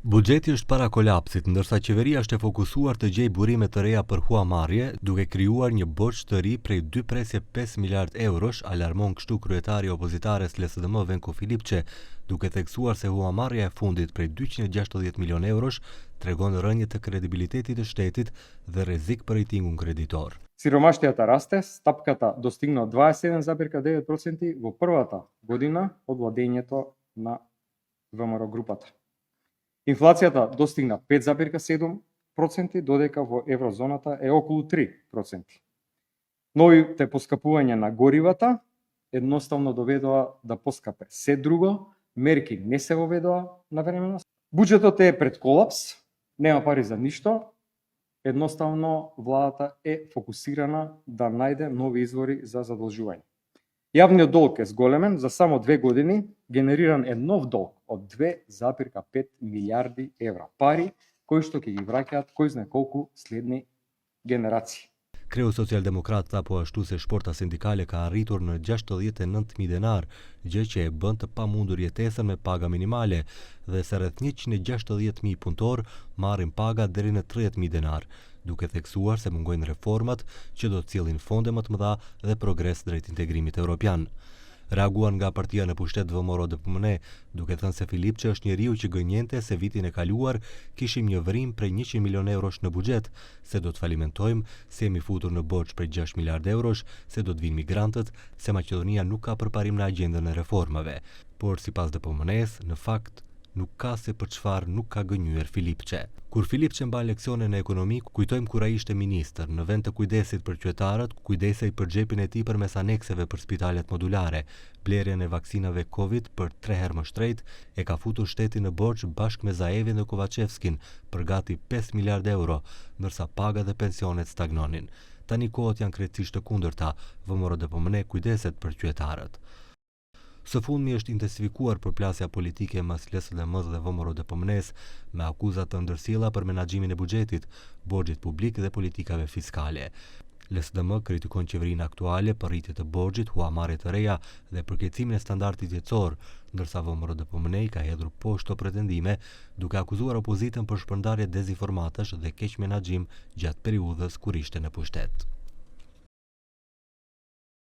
Buxheti është para kolapsit, ndërsa qeveria është e fokusuar të gjejë burime të reja për huamarrje, duke krijuar një borxh të ri prej 2.5 miliard eurosh, alarmon kështu kryetari opozitares LSDM Venko Filipçe, duke theksuar se huamarrja e fundit prej 260 milion eurosh tregon rënje të kredibilitetit të shtetit dhe rrezik për rejtingun kreditor. Сиромаштијата расте, стапката достигна 27,9% во првата година од владењето на ВМРО групата. Инфлацијата достигна 5,7%, додека во еврозоната е околу 3%. Новите поскапувања на горивата едноставно доведоа да поскапе се друго, мерки не се воведоа навремено. Буџетот е пред колапс, нема пари за ништо. Едноставно владата е фокусирана да најде нови извори за задолжување. Јавниот долг е зголемен, за само 2 години генериран е нов долг од 2,5 милиарди евра. Пари кои што ќе ги враќаат кој знае колку следни генерации. Kreu Social-Demokrat tha po ashtu se shporta sindikale ka arritur në 69.000 denar, gjë që e bën të pamundur jetesën me paga minimale dhe se rreth 160.000 punëtor marrin paga deri në 30.000 denar, duke theksuar se mungojnë reformat që do të cilin fonde më të mëdha dhe progres drejt integrimit evropian. Reaguan nga partia në pushtet VMRO DPMNE, duke thënë se Filipçe është njeriu që gënjente se vitin e kaluar kishim një vërim prej 100 milion eurosh në buxhet, se do të falimentojmë, se jemi futur në borxh prej 6 miliard eurosh, se do të vinë migrantët, se Maqedonia nuk ka përparim në agjendën e reformave. Por sipas DPMNE-s, në fakt nuk ka se për çfarë nuk ka gënjyer Filipçe. Kur Filipçe mban leksione në ekonomi, kujtojmë kur ai ishte ministër, në vend të kujdesit për qytetarët, kujdesej për xhepin e tij përmes anekseve për spitalet modulare. Blerjen e vaksinave Covid për 3 herë më shtrejt e ka futur shtetin në borxh bashkë me Zaevin dhe Kovacevskin për gati 5 miliard euro, ndërsa paga dhe pensionet stagnonin. Tani kohët janë krejtësisht të kundërta, VMRO DPMNE kujdeset për qytetarët. Së fundmi është intensifikuar përplasja politike mes LSDM-s dhe VMRO DPMNE-s me akuzat të ndërsjella për menaxhimin e buxhetit, borxhit publik dhe politikave fiskale. LSDM kritikon qeverinë aktuale për rritje të borxhit, huamarrje të reja dhe përkeqimin e standardit jetësor, ndërsa VMRO DPMNE ka hedhur poshtë këto pretendime, duke akuzuar opozitën për shpërndarje dezinformatash dhe keq menaxhim gjatë periudhës kur ishte në pushtet.